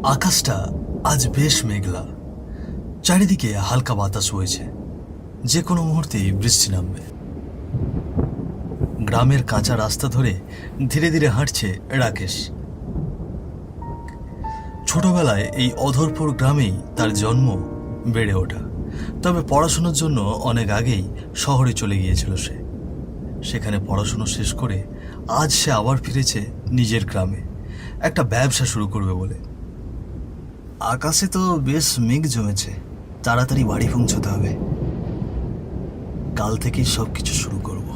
আকাশটা আজ বেশ মেঘলা, চারিদিকে হালকা বাতাস বইছে, যে কোনো মুহূর্তেই বৃষ্টি নামবে। গ্রামের কাঁচা রাস্তা ধরে ধীরে ধীরে হাঁটছে রাকেশ। ছোটবেলায় এই অধরপুর গ্রামেই তার জন্ম, বেড়ে ওঠা। তবে পড়াশোনার জন্য অনেক আগেই শহরে চলে গিয়েছিল সে। সেখানে পড়াশোনা শেষ করে আজ সে আবার ফিরেছে নিজের গ্রামে, একটা ব্যবসা শুরু করবে বলে। আকাশে তো বেশ মেঘ জমেছে, তাড়াতাড়ি বাড়ি পৌঁছতে হবে। কাল থেকেই সব কিছু শুরু করব।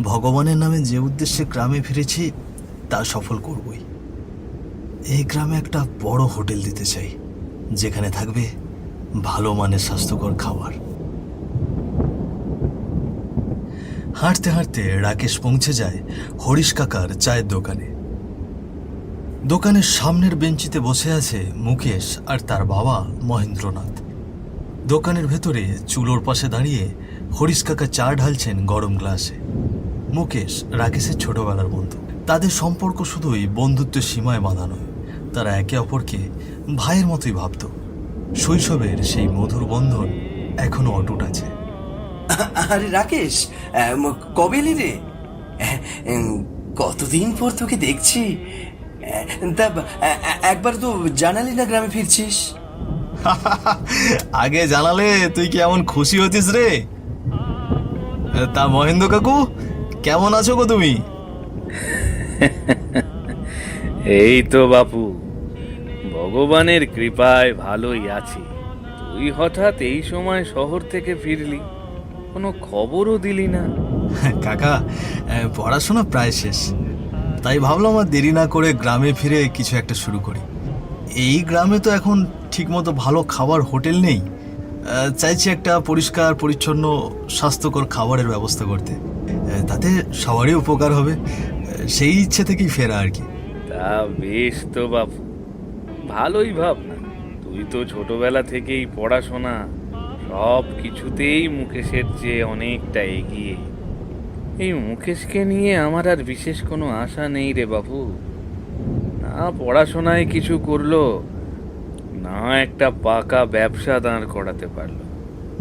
ভগবানের নামে যে উদ্দেশ্যে গ্রামে ফিরেছি তা সফল করবই। এই গ্রামে একটা বড় হোটেল দিতে চাই, যেখানে থাকবে ভালো মানের স্বাস্থ্যকর খাবার। হাঁটতে হাঁটতে রাকেশ পৌঁছে যায় হরিশ কাকার চায়ের দোকানে। দোকানের সামনের বেঞ্চিতে বসে আছে মুকেশ আর তার বাবা মহেন্দ্রনাথ। দোকানের ভেতরে চুলোর পাশে দাঁড়িয়ে হরিশ কাকা চা ঢালছেন গরম গ্লাসে। মুকেশ রাকেশের ছোটবেলার বন্ধু। তাদের সম্পর্ক শুধুই বন্ধুত্বের সীমায় বাঁধা নয়, তারা একে অপরকে ভাইয়ের মতোই ভাবত। শৈশবের সেই মধুর বন্ধন এখনো অটুট আছে। আরে রাকেশ, কবে এলি রে? কতদিন পর তোকে দেখছি। তা একবার তো জানালি না গ্রামে ফিরছিস। আগে জানালে তুই কি এমন খুশি হতিস রে? তা মহেন্দ্র কাকু, কেমন আছো গো তুমি? এই তো বাপু, ভগবানের কৃপায় ভালোই আছি। তুই হঠাৎ এই সময় শহর থেকে ফিরলি, কোনো খবরও দিলি না। কাকা, পড়াশোনা প্রায় শেষ, তাই ভাবলাম আর দেরি না করে গ্রামে ফিরে কিছু একটা শুরু করি। এই গ্রামে তো এখন ঠিকমতো ভালো খাবার হোটেল নেই। চাইছি একটা পরিষ্কার পরিচ্ছন্ন স্বাস্থ্যকর খাবারের ব্যবস্থা করতে, তাতে সবারই উপকার হবে। সেই ইচ্ছে থেকেই ফেরা আর কি। তা বেশ তো বাপু, ভালোই ভাবনা। তুই তো ছোটবেলা থেকেই পড়াশোনা সব কিছুতেই মুকেশের চেয়ে অনেকটা এগিয়ে। এই মুকেশকে নিয়ে আমার আর বিশেষ কোনো আশা নেই রে বাপু। না পড়াশোনায় কিছু করলো, না একটা পাকা ব্যবসা দাঁড় করাতে পারলো।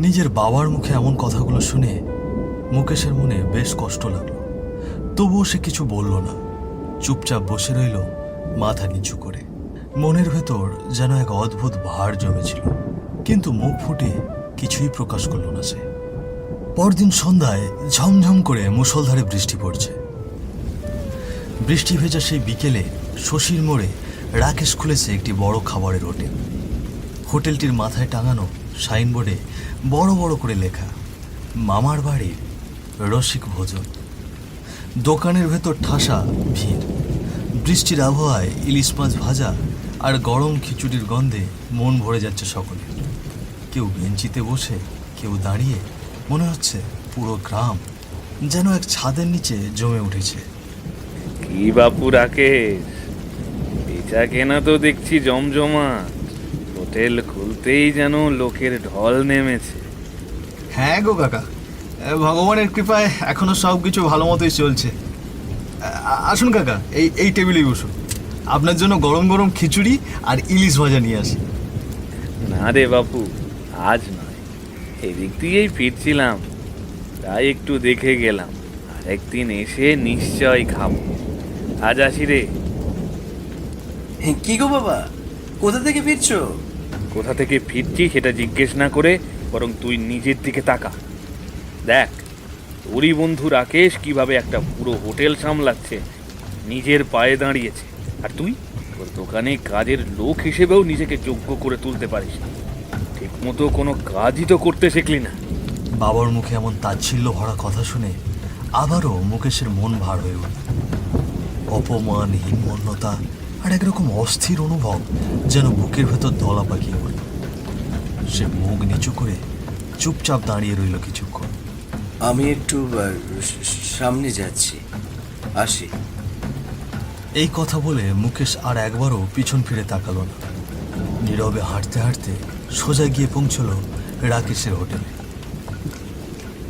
নিজের বাবার মুখে এমন কথাগুলো শুনে মুকেশের মনে বেশ কষ্ট লাগলো। তবুও সে কিছু বলল না, চুপচাপ বসে রইল মাথা নিচু করে। মনের ভেতর যেন এক অদ্ভুত ভার জমেছিল, কিন্তু মুখ ফুটে কিছুই প্রকাশ করল না সে। পরদিন সন্ধ্যায় ঝমঝম করে মুষলধারে বৃষ্টি পড়ছে। বৃষ্টি ভেজা সেই বিকেলে শশীর মোড়ে রাকেশ খুলেছে একটি বড় খাবারের হোটেল। হোটেলটির মাথায় টাঙানো সাইনবোর্ডে বড় বড় করে লেখা, মামার বাড়ির রসিক ভোজন। দোকানের ভেতর ঠাসা ভিড়। বৃষ্টির আবহাওয়ায় ইলিশ মাছ ভাজা আর গরম খিচুড়ির গন্ধে মন ভরে যাচ্ছে সকলে। কেউ বেঞ্চিতে বসে, কেউ দাঁড়িয়ে। মনে হচ্ছে পুরো গ্রাম যেন এক ছাদের নিচে জমে উঠেছে। কি বাপু রাকেশ, বেচা কেনা তো দেখছি জমজমা। হোটেল খুলতেই যেন লোকের ঢল নেমেছে। হ্যাঁ গো কাকা, ভগবানের কৃপায় এখনো সব কিছু ভালো মতোই চলছে। আসুন কাকা, এই টেবিলেই বসুন। আপনার জন্য গরম গরম খিচুড়ি আর ইলিশ ভাজা নিয়ে আসি। না রে বাপু, আজ নয়। এদিক দিয়েই ফিরছিলাম, তাই একটু দেখে গেলাম। আর একদিন এসে নিশ্চয় খাবো। আজ আসি রে। কি গো বাবা, কোথা থেকে ফিরছো? কোথা থেকে ফিরছি সেটা জিজ্ঞেস না করে বরং তুই নিজের দিকে তাকা। দেখ, তোরই বন্ধু রাকেশ কিভাবে একটা পুরো হোটেল সামলাচ্ছে, নিজের পায়ে দাঁড়িয়েছে। আর তুই তোর দোকানে কাজের লোক হিসেবেও নিজেকে যোগ্য করে তুলতে পারিস না। ঠিক মতো কোনো কাজই তো করতে শিখলি না। বাবার মুখে এমন তাচ্ছিল্য ভরা কথা শুনে আবারও মুকেশের মন ভার হয়ে উঠল। অপমান, হীনমন্যতা আর একরকম অস্থির অনুভব যেন বুকের ভেতর দলা পাকিয়ে পড়ল। সে মুখ নিচু করে চুপচাপ দাঁড়িয়ে রইল কিছুক্ষণ। আমি একটু সামনে যাচ্ছি, আসি। এই কথা বলে মুকেশ আর একবারও পিছন ফিরে তাকালো না। নীরবে হাঁটতে হাঁটতে সোজা গিয়ে পৌঁছলো রাকেশের হোটেলে।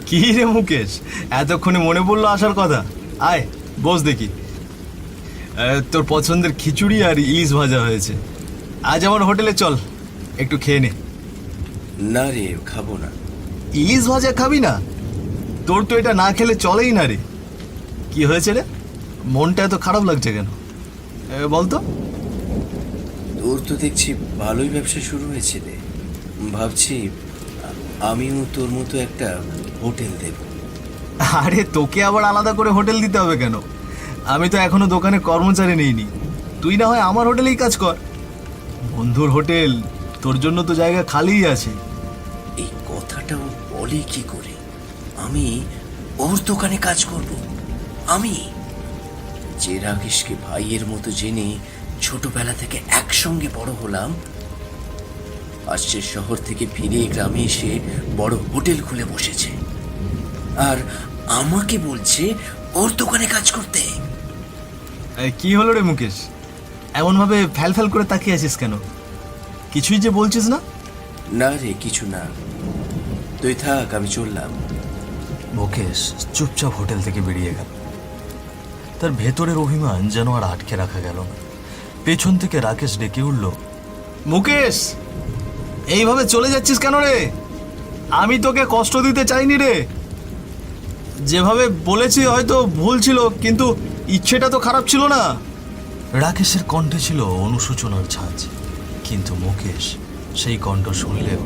কি রে মুকেশ, এতক্ষণে মনে পড়লো আসার কথা? আয় বস দেখি। তোর পছন্দের খিচুড়ি আর ইলিশ ভাজা হয়েছে। আজ আমার হোটেলে চল, একটু খেয়ে নে। না রে, খাবো না। ইলিশ ভাজা খাবি না? তোর তো এটা না খেলে চলেই না রে। কি হয়েছে রে, মনটা এত খারাপ লাগছে কেন বলতো? তোর তো দেখছি ভালোই ব্যবসা শুরু হয়েছে রে। ভাবছি আমিও তোর মতো একটা হোটেল দেব। আরে তোকে আবার আলাদা করে হোটেল দিতে হবে কেন? আমি তো এখনো দোকানে কর্মচারী নেইনি। তুই না হয় আমার হোটেলেই কাজ কর। বন্ধুর হোটেল, তোর জন্য তো জায়গা খালিই আছে। এই কথাটা ও বলে কি করে? আমি ওর দোকানে কাজ করব? আমি যে রাকেশকে ভাইয়ের মতো জেনে ছোটবেলা থেকে একসঙ্গে বড় হলাম, আজ সে শহর থেকে ফিরে গ্রামে এসে বড় হোটেল খুলে বসেছে, আর আমাকে বলছে ওর দোকানে কাজ করতে। কি হলো রে মুকেশ, এমনভাবে ফ্যাল ফ্যাল করে তাকিয়ে আছিস কেন? কিছুই যে বলছিস না? না রে, কিছু না, তুই থাক, আমি চললাম। মুকেশ চুপচাপ হোটেল থেকে বেরিয়ে গেল। তার ভেতরের অভিমান যেন আর আটকে রাখা গেল না। পেছন থেকে রাকেশ ডেকে উঠল, মুকেশ, এইভাবে চলে যাচ্ছিস কেন রে? আমি তোকে কষ্ট দিতে চাইনি রে। যেভাবে বলেছি হয়তো ভুল ছিল, কিন্তু ইচ্ছেটা তো খারাপ ছিল না। রাকেশের কণ্ঠে ছিল অনুশোচনার ঝাঁজ, কিন্তু মুকেশ সেই কণ্ঠ শুনলেও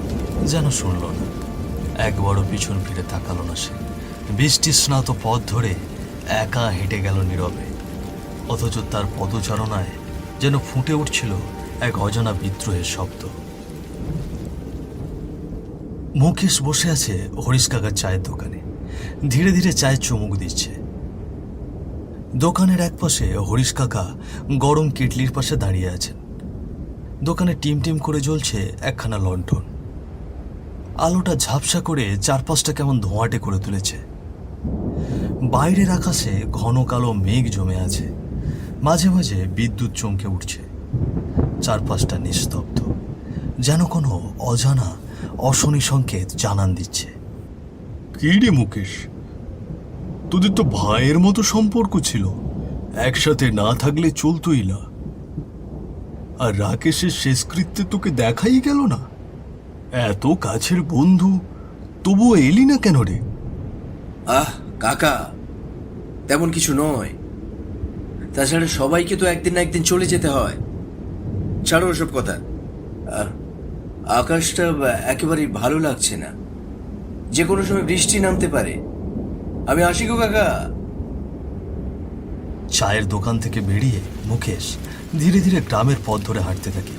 যেন শুনল না। একবারও পিছন ফিরে তাকালো না সে। বৃষ্টি স্নাত পথ ধরে একা হেঁটে গেল নীরবে, অথচ তার পদচারণায় যেন ফুটে উঠছিল এক অজানা বিদ্রোহের শব্দ। মুকেশ বসে আছে হরিশ কাকার চায়ের দোকানে। ধীরে ধীরে চায়ের চুমুক দিচ্ছে। দোকানের একপাশে হরিশ কাকা গরম কেটলির পাশে দাঁড়িয়ে আছেন। দোকানে টিম টিম করে জ্বলছে একখানা লণ্ঠন। আলোটা ঝাপসা করে চারপাশটা কেমন ধোঁয়াটে করে তুলেছে। বাইরের আকাশে ঘন কালো মেঘ জমে আছে। মাঝে মাঝে বিদ্যুৎ চমকে উঠছে। চারপাশটা নিস্তব্ধ, যেন কোনো অজানা অশনি সংকেত জানান দিচ্ছে। কি রে মুকেশ, তোদের তো ভাইয়ের মতো সম্পর্ক ছিল, একসাথে না থাকলে চলতোই না। আর রাকেশের শেষকৃত্যে তোকে দেখাই গেল না। এত কাছের বন্ধু, তবুও এলি না কেন রে? আহ কাকা, তেমন কিছু নয়। তাছাড়া সবাইকে তো একদিন না একদিন চলে যেতে হয়। ছাড়ো ওসব কথা। আকাশটা একেবারেই ভালো লাগছে না, যে কোনো সময় বৃষ্টি নামতে পারে। আমি আসি গো কাকা। চায়ের দোকান থেকে বেরিয়ে মুকেশ ধীরে ধীরে গ্রামের পথ ধরে হাঁটতে থাকে।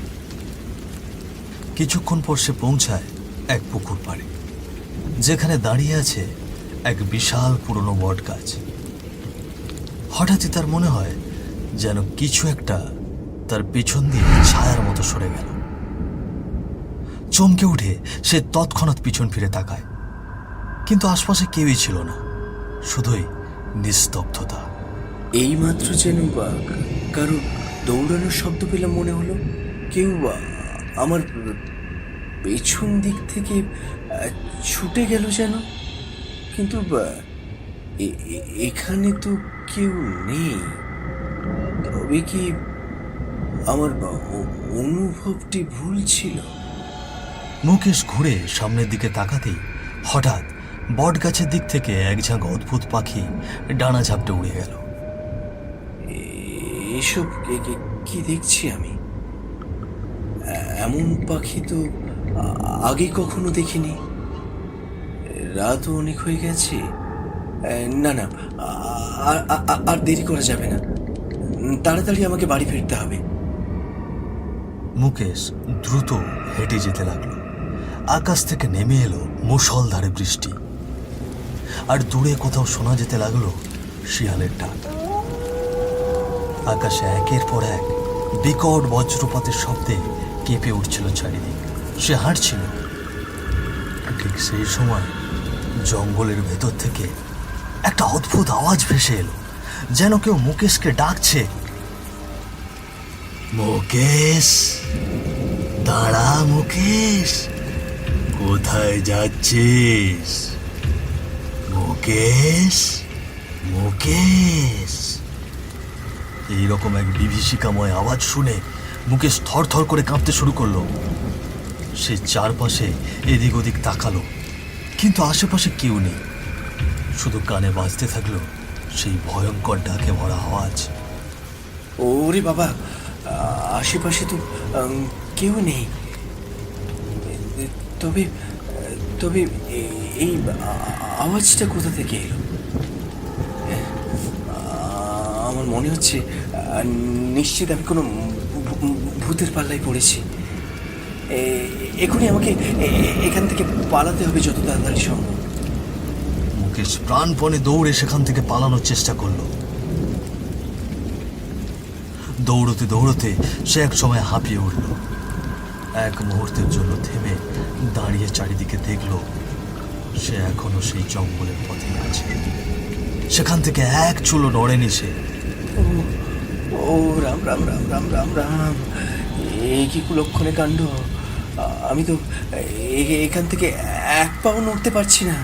কিছুক্ষণ পর সে পৌঁছায় এক পুকুর পাড়ে, যেখানে দাঁড়িয়ে আছে এক বিশাল পুরনো বট গাছ। হঠাৎই তার মনে হয় যেন কিছু একটা তার পেছন দিয়ে ছায়ার মতো সরে গেল। চমকে উঠে সে তৎক্ষণাৎ পিছন ফিরে তাকায়, কিন্তু আশপাশে কেউই ছিল না, শুধুই নিস্তব্ধতা। এইমাত্র যেন কারো দৌড়ানোর শব্দ পেলাম, মনে হলো কেউ আমার পেছন দিক থেকে ছুটে গেল যেন, কিন্তু এখানে তো কেউ নেই। তবে কি আমার অনুভবটি ভুল ছিল? মুকেশ ঘুরে সামনের দিকে তাকাতেই হঠাৎ বট গাছের দিক থেকে এক ঝাঁক অদ্ভুত পাখি ডানা ঝাপটে উড়ে গেল। এসব কি দেখছি আমি? এমন পাখি তো আগে কখনো দেখিনি। রাতও অনেক হয়ে গেছে। না না, আর দেরি করা যাবে না, তাড়াতাড়ি আমাকে বাড়ি ফিরতে হবে। মুকেশ দ্রুত হেঁটে যেতে লাগলো। আকাশ থেকে নেমে এলো মুষলধারে বৃষ্টি, আর দূরে কোথাও শোনা যেতে লাগলো শিয়ালের ডাক। আকাশে একের পর এক বিকট বজ্রপাতের শব্দে কেঁপে উঠছিল চারিদিক। সে হাঁটছিল, ঠিক সেই সময় জঙ্গলের ভেতর থেকে একটা অদ্ভুত আওয়াজ ভেসে এলো, যেন কেউ মুকেশকে ডাকছে। মুকেশ, দাঁড়া মুকেশ, কোথায় যাচ্ছিস? মুকেশ, মুকেশ। এইরকম এক বিভীষিকাময় আওয়াজ শুনে মুকেশ থরথর করে কাঁপতে শুরু করলো। সে চারপাশে এদিক ওদিক তাকালো, কিন্তু আশেপাশে কেউ নেই। শুধু কানে বাজতে থাকলো সেই ভয়ঙ্কর ডাকে ভরা আওয়াজ। ওরে বাবা, আশেপাশে তো কেউ নেই। তবে তবে এই আওয়াজটা কোথা থেকে এলো? আমার মনে হচ্ছে নিশ্চিত আমি কোনো ভূতের পাল্লায় পড়েছি। এখনই আমাকে এখান থেকে পালাতে হবে যত তাড়াতাড়ি সম্ভব। মুকেশ প্রাণপণে দৌড়ে সেখান থেকে পালানোর চেষ্টা করলো। দৌড়তে দৌড়তে সে এক সময় হাঁপিয়ে উঠল। এক মুহূর্তের জন্য থেমে দাঁড়িয়ে চারিদিকে দেখলো সে এখনো সেই জঙ্গলের পথে আছে। সেখান থেকে এক চুলো নড়েনি সে। ও রাম রাম রাম রাম রাম রাম, এই কি কুলক্ষণে কাণ্ড! আমি তো এখান থেকে এক পাও নড়তে পারছি না।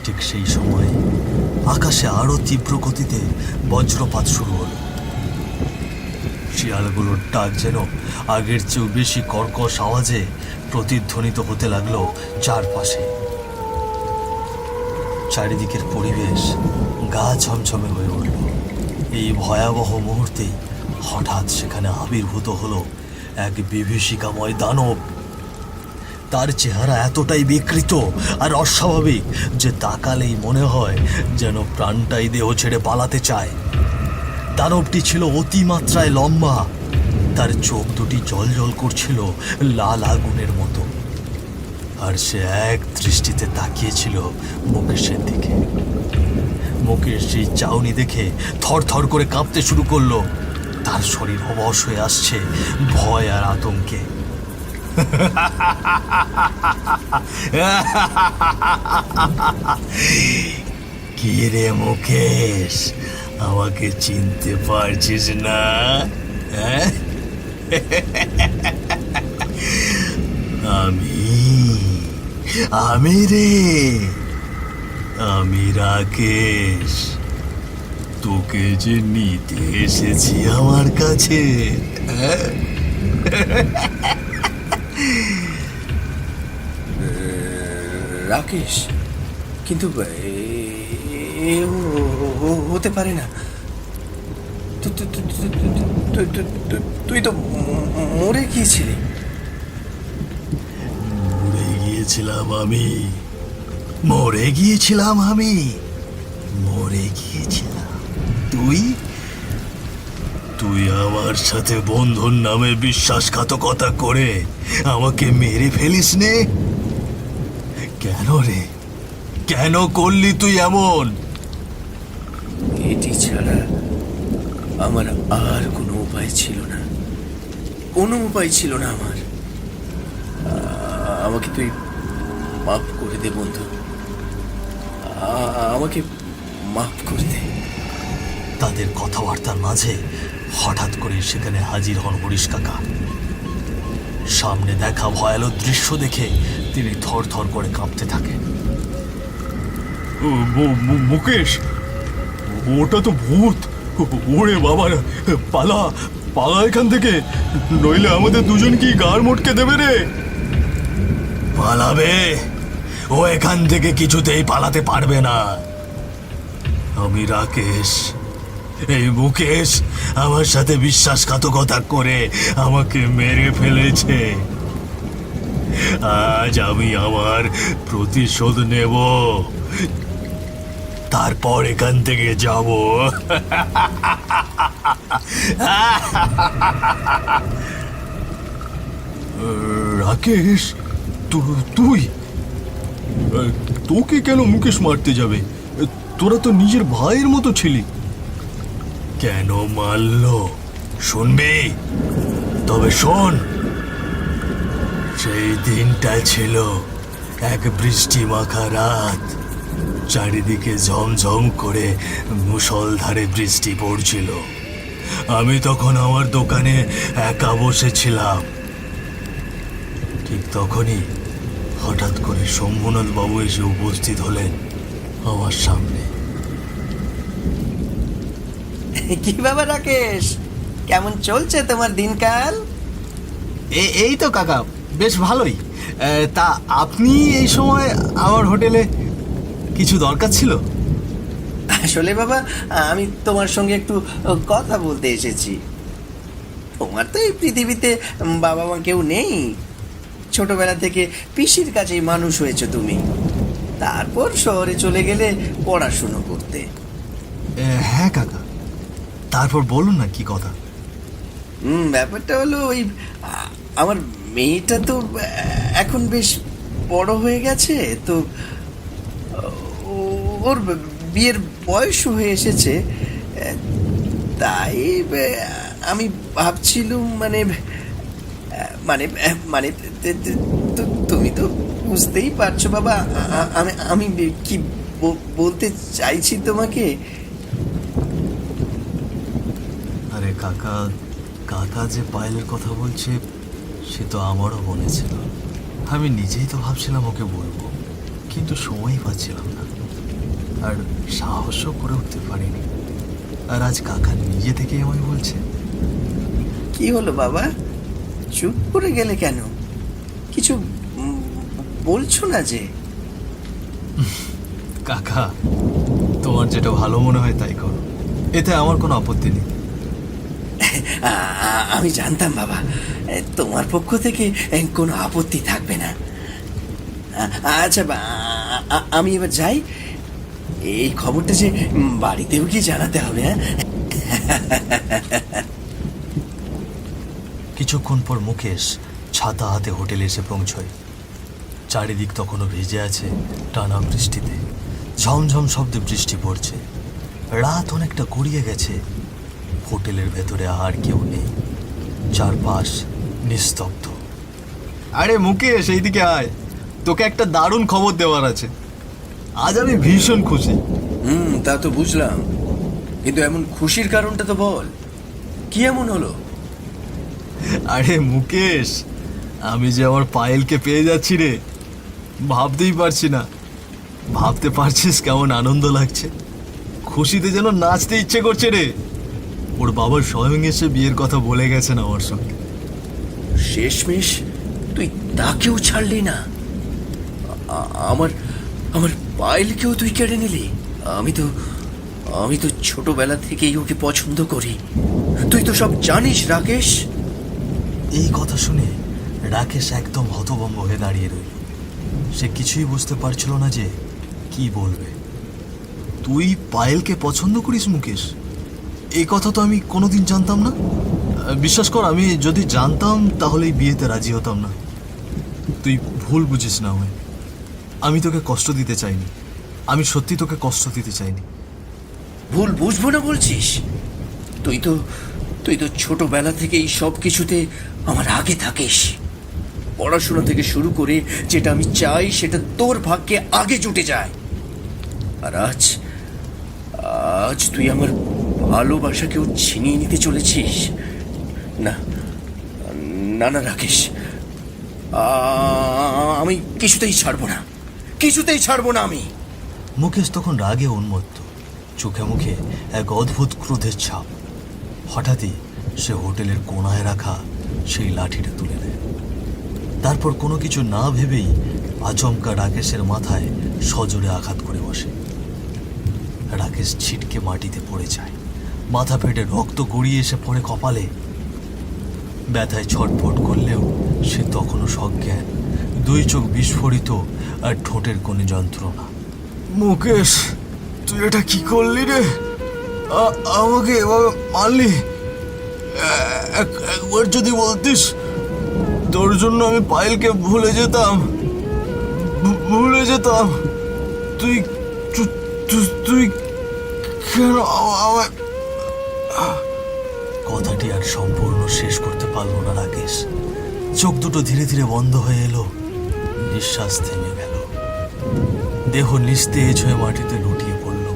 ঠিক সেই সময় আকাশে আরো তীব্র গতিতে বজ্রপাত শুরু হলো। শিয়ালগুলোর ডাক যেন আগের চেয়েও বেশি কর্কশ আওয়াজে প্রতিধ্বনিত হতে লাগলো চারপাশে। চারিদিকের পরিবেশ গা ছমছমে হয়ে উঠল। এই ভয়াবহ মুহূর্তে হঠাৎ সেখানে আবির্ভূত হলো এক বিভীষিকাময় দানব। তার চেহারা এতটাই বিকৃত আর অস্বাভাবিক যে তাকালেই মনে হয় যেন প্রাণটাই দেহ ছেড়ে পালাতে চায়। দানবটি ছিল অতিমাত্রায় লম্বা, তার চোখ দুটি জ্বলজ্বল করছিল লাল আগুনের মতো, আর সে এক দৃষ্টিতে তাকিয়েছিল মুকেশের দিকে। মুকেশ সেই চাউনি দেখে থরথর করে কাঁপতে শুরু করলো। তার শরীর অবশ হয়ে আসছে ভয় আর আতঙ্কে। কি রে মুকেশ, আমাকে চিনতে পারছিস না? আমি রে, আমি রাকেশ, তোকে যে নিতে এসেছি আমার কাছে। রাকেশ? কিন্তু হতে পারে না। তুই তো মরে গিয়েছিলি। মরে গিয়েছিলাম। তুই আমার সাথে বন্ধুর নামে বিশ্বাসঘাতকতা করে আমাকে মেরে ফেলিস নে? কেন রে, কেন করলি তুই এমন? এটি ছাড়া আমার আর কোনো উপায় ছিল না। আমার। আমাকে তুই মাফ করে দে বন্ধু, আমাকে মাফ করে দে। তাদের কথাবার্তার মাঝে হঠাৎ করে সেখানে হাজির হন হরিশ কাকা। সামনে দেখা ভয়ানক দৃশ্য দেখে তিনি থরথর করে কাঁপতে থাকেন। মুকেশ, ওটা তো ভূত! ওরে বাবা, পালা পালা এখান থেকে, নইলে আমাদের দুজনকেই গাড় মটকে দেবে রে। পালাবে? ও এখান থেকে কিছুতেই পালাতে পারবে না। আমি রাকেশ, এই মুকেশ আমার সাথে বিশ্বাসঘাতকতা করে আমাকে মেরে ফেলেছে। আজ আমি আমার প্রতিশোধ নেব, তারপর এখান থেকে যাব। রাকেশ, তুই? তোকে কেন মুকেশ মারতে যাবে? তোরা তো নিজের ভাইয়ের মতো ছিলি। কেন মারলো শুনবি? তবে শোন, সেই দিনটা ছিল এক বৃষ্টি মাখা রাত। চারিদিকে ঝমঝম করে মুষলধারে বৃষ্টি পড়ছিল। আমি তখন আমার দোকানে একা বসেছিলাম। ঠিক তখনই হঠাৎ করে শম্ভুনাথ বাবু এসে উপস্থিত হলেন আমার সামনে। কি বাবা রাকেশ, কেমন চলছে তোমার দিনকাল? এই তো কাকা, বেশ ভালোই। তা আপনি এই সময় আমার হোটেলে কিছু দরকার ছিল? আসলে বাবা, আমি তোমার সঙ্গে একটু কথা বলতে এসেছি। তোমার তো এই পৃথিবীতে বাবা মা কেউ নেই। ছোটবেলা থেকে পিসির কাছেই মানুষ হয়েছে তুমি। তারপর শহরে চলে গেলে পড়াশুনো করতে। হ্যাঁ কাকা, তারপর বলুন না কি কথা। ব্যাপারটা হলো ওই আমার মেয়েটা তো এখন বেশ বড় হয়ে গেছে তো, ওর বিয়ের বয়সও হয়ে এসেছে। তাই আমি ভাবছিলুম মানে মানে মানে তুমি তো বুঝতেই পারছো বাবা, আমি আমি কি বলতে চাইছি তোমাকে। আরে কাকা, কাকা যে পায়েলের কথা বলছে সে তো আমারও মনে ছিল। আমি নিজেই তো ভাবছিলাম ওকে বলবো, কিন্তু সময়ই পাচ্ছিলাম না, আর সাহসও করে উঠতে পারিনি। আর আজ কাকা নিজে থেকেই আমায় বলছে। কি হলো বাবা, চুপ করে গেলে কেন? কিছু বলছো না যে? কাকা, তোমার যেটা ভালো মনে হয় তাই করো, এতে আমার কোনো আপত্তি নেই। আমি জানতাম বাবা, তোমার পক্ষ থেকে কোনো আপত্তি থাকবে না। আচ্ছা আমি এবার যাই। এই খবরটা যে বাড়িতেও কি জানাতে হবে। হ্যাঁ, কিছুক্ষণ পর মুকেশ ছাতা হাতে হোটেলে এসে পৌঁছয়। চারিদিক তখনও ভিজে আছে টানা বৃষ্টিতে। ঝমঝম শব্দে বৃষ্টি পড়ছে। রাত অনেকটা গড়িয়ে গেছে। হোটেলের ভেতরে আর কেউ নেই, চারপাশ নিস্তব্ধ। আরে মুকেশ, এইদিকে আয়, তোকে একটা দারুণ খবর দেওয়ার আছে। আজ আমি ভীষণ খুশি। তা তো বুঝলাম, কিন্তু এমন খুশির কারণটা তো বল, কি এমন হলো? আরে মুকেশ, আমি যে আমার পায়েলকে পেয়ে যাচ্ছি রে, ভাবতেই পারছি না। ভাবতে পারছিস কেমন আনন্দ লাগছে? খুশিতে যেন নাচতে ইচ্ছে করছে রে। ওর বাবার স্বয়ং এসে বিয়ের কথা বলে গেছেন আমার সঙ্গে। শেষমেশ তুই তাকেও ছাড়লি না, আমার আমার পায়েলকেও তুই কেড়ে নিলি। আমি তো ছোটবেলা থেকেই ওকে পছন্দ করি। তুই তো সব জানিস রাকেশ। এই কথা শুনে রাকেশ একদম হতভম্ব হয়ে দাঁড়িয়ে রইল। সে কিছুই বুঝতে পারছিল না যে কি বলবে। তুই পায়েলকে পছন্দ করিস মুকেশ? এই কথা তো আমি কোনোদিন জানতাম না। বিশ্বাস কর, আমি যদি জানতাম তাহলে এই বিয়েতে রাজি হতাম না। তুই ভুল বুঝিস না আমায়। আমি তোকে কষ্ট দিতে চাইনি, আমি সত্যি তোকে কষ্ট দিতে চাইনি। ভুল বুঝবো না বলছিস? তুই তো ছোটবেলা থেকেই সব কিছুতে আমার আগে থাকিস। পড়াশোনা থেকে শুরু করে যেটা আমি চাই সেটা তোর ভাগ্যে আগে জুটে যায়। আর আজ তুই আমার ভালোবাসাকেও ছিনিয়ে নিতে চলেছিস। না না না রাকেশ, আমি কিছুতেই ছাড়বো না আমি। মুকেশ তখন রাগে উন্মত্ত, চোখে মুখে এক অদ্ভুত ক্রোধের ছাপ। হঠাৎই সে হোটেলের কোণায় রাখা সেই লাঠিটা তুলে নেয়। তারপর কোনো কিছু না ভেবেই আচমকা রাকেশের মাথায় সজোরে আঘাত করে বসে। রাকেশ ছিটকে মাটিতে পড়ে যায়। মাথা ফেটে রক্ত গড়িয়ে এসে পড়ে কপালে। ব্যথায় ছটফট করলেও সে তখনও সজ্ঞান, দুই চোখ বিস্ফোরিত আর ঠোঁটের কোণে যন্ত্রণা। মুকেশ, তুই এটা কি করলি রে? আমাকে এভাবে মারলি? একবার যদি বলতিস, তোর জন্য আমি পায়েলকে ভুলে যেতাম। তুই তুই কেন আমায়? কথাটি আর সম্পূর্ণ শেষ করতে পারল না রাকেশ। চোখ দুটো ধীরে ধীরে বন্ধ হয়ে এলো, নিঃশ্বাস থেমে গেল। দেহ নিস্তেজ হয়ে মাটিতে লুটিয়ে পড়ল।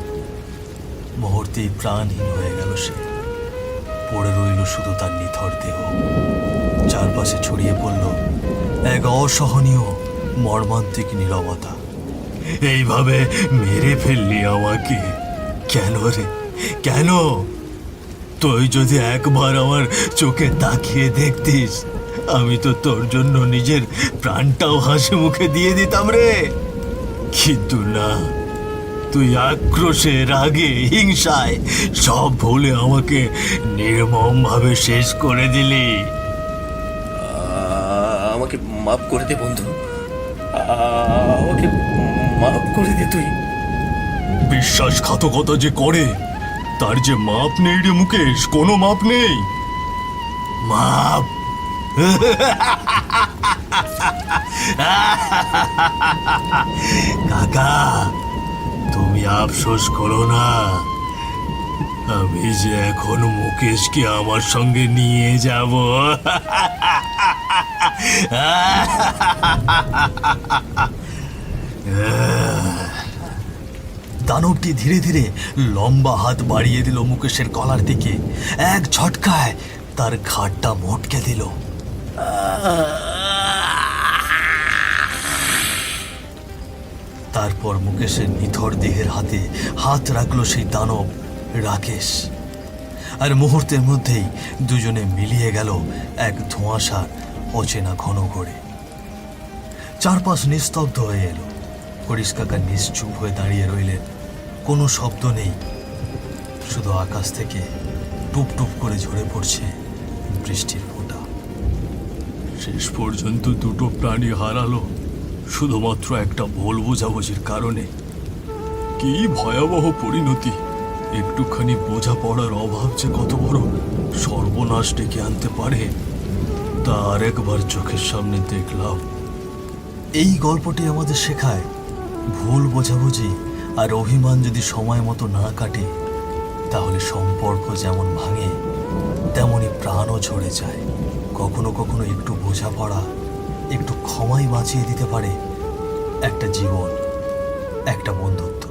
মুহূর্তেই প্রাণহীন হয়ে গেল সে। পড়ে রইল শুধু তার নিথর দেহ। চারপাশে ছড়িয়ে পড়ল এক অসহনীয় মর্মান্তিক নীরবতা। এইভাবে মেরে ফেললি আমাকে কেন রে? কেন? তুই যদি একবার আমার চোখে তাকিয়ে দেখতিস, আমি তো তোর জন্য নিজের প্রাণটাও হাসি মুখে দিয়ে দিতাম রে। কিন্তু না, তুই আক্রোশে, রাগে, হিংসায় সব ভুলে আমাকে নির্মম ভাবে শেষ করে দিলি। আমাকে মাফ করে দে বন্ধু, আমাকে মাফ করে দে তুই। বিশ্বাসঘাতকতা যে করে তার যে মাপ নেই রে মুকেশ, কোনো মাপ নেই। মাপ? কাকা, তুমি আফসোস করো না। আমি যে এখন মুকেশকে আমার সঙ্গে নিয়ে যাব। দানবটি ধীরে ধীরে লম্বা হাত বাড়িয়ে দিল মুকেশের গলার দিকে। এক ঝটকায় তার ঘাড়টা মটকে দিল। তারপর মুকেশের নিথর দেহের হাতে হাত রাখলো সেই দানব রাকেশ। আর মুহূর্তের মধ্যেই দুজনে মিলিয়ে গেল এক ধোঁয়াশার অচেনা ঘন ঘোরে। চারপাশ নিস্তব্ধ হয়ে এলো। হরিশ কাকা নিশ্চুপ হয়ে দাঁড়িয়ে রইলেন। কোনো শব্দ নেই, শুধু আকাশ থেকে টুপ টুপ করে ঝরে পড়ছে বৃষ্টির ফোঁটা। শেষ পর্যন্ত দুটো প্রাণী হারালো শুধুমাত্র একটা ভুল বোঝাবুঝির কারণে। কি ভয়াবহ পরিণতি! একটুখানি বোঝাপড়ার অভাব যে কত বড় সর্বনাশ ডেকে আনতে পারে তা আরেকবার চোখের সামনে দেখলাম। এই গল্পটি আমাদের শেখায়, ভুল বোঝাবুঝি আর অভিমান যদি সময় মতো না কাটে, তাহলে সম্পর্ক যেমন ভাঙে তেমনই প্রাণও ঝরে যায়। কখনো কখনো একটু বোঝাপড়া, একটু ক্ষমাই বাঁচিয়ে দিতে পারে একটা জীবন, একটা বন্ধুত্ব।